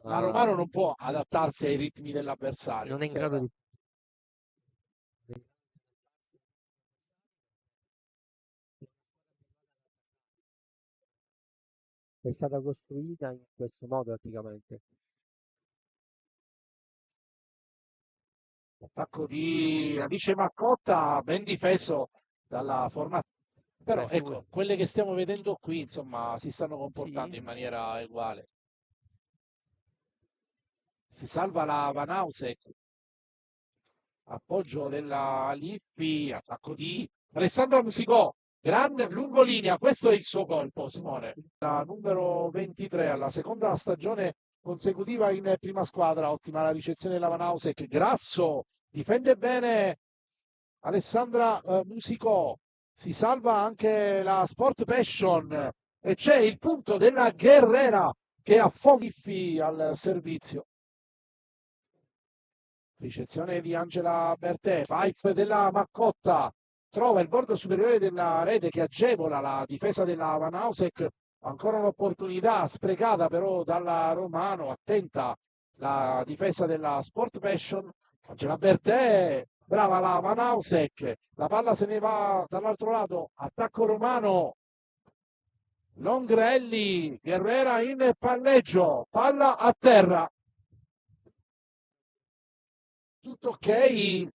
La Romano non può adattarsi ai ritmi dell'avversario. non è in grado di... È stata costruita in questo modo praticamente. Attacco di Alice Maccotta, ben difeso dalla formazione. Però ecco, quelle che stiamo vedendo qui, insomma, si stanno comportando Sì, in maniera uguale. Si salva la Van Housek, appoggio della Liffi, attacco di Alessandro Musicò, gran lungolinea, questo è il suo colpo, Simone. La numero 23 alla seconda stagione consecutiva in prima squadra, ottima la ricezione della Van Housek, Grasso difende bene Alessandra Musicò, si salva anche la Sport Passion e c'è il punto della Guerrera che affonda Liffi al servizio. Ricezione di Angela Bertè, pipe della Maccotta, trova il bordo superiore della rete che agevola la difesa della Van Housek, ancora un'opportunità sprecata però dalla Romano, attenta la difesa della Sport Passion, Angela Bertè, brava la Van Housek, la palla se ne va dall'altro lato, attacco romano, Longrelli, Guerrera in palleggio, palla a terra. Tutto ok,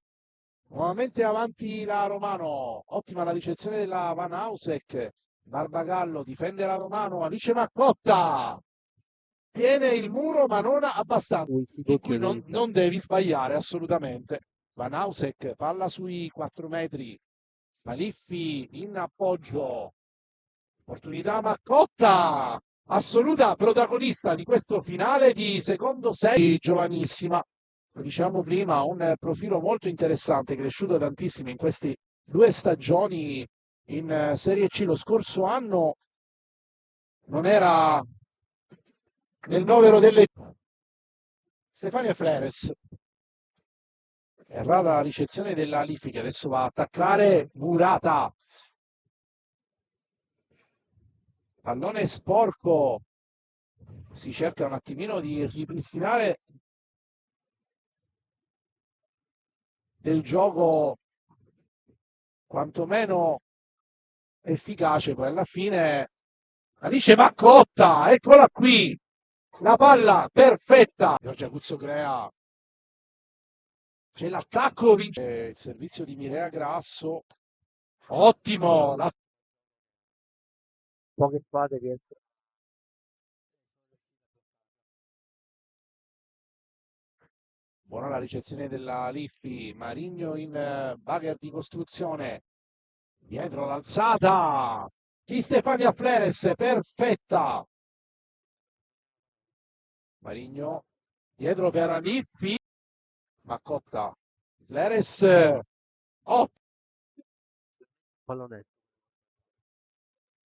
nuovamente avanti la Romano, ottima la ricezione della Van Housek, Barbagallo difende la Romano, Alice Maccotta, tiene il muro ma non abbastanza, in cui non devi sbagliare assolutamente. Van Housek, palla sui 4 metri, Maliffi in appoggio, opportunità Maccotta, assoluta protagonista di questo finale di secondo sei, giovanissima. Lo diciamo prima, un profilo molto interessante, cresciuto tantissimo in queste 2 stagioni in Serie C. Lo scorso anno non era nel novero delle... Stefania Fleres, errata la ricezione della Liffi che adesso va a attaccare Murata. Pallone sporco, si cerca un attimino di ripristinare del gioco quantomeno efficace, poi alla fine Alice Maccotta, eccola qui, la palla perfetta, Giorgia Cuzzo crea, c'è l'attacco, vince il servizio di Mirea Grasso, ottimo, poche spade riescono. buona la ricezione della Liffi, Marigno in bagger di costruzione, dietro l'alzata di Stefania Fleres, perfetta. Marigno dietro per Liffi, Maccotta, Fleres, 8. Pallone.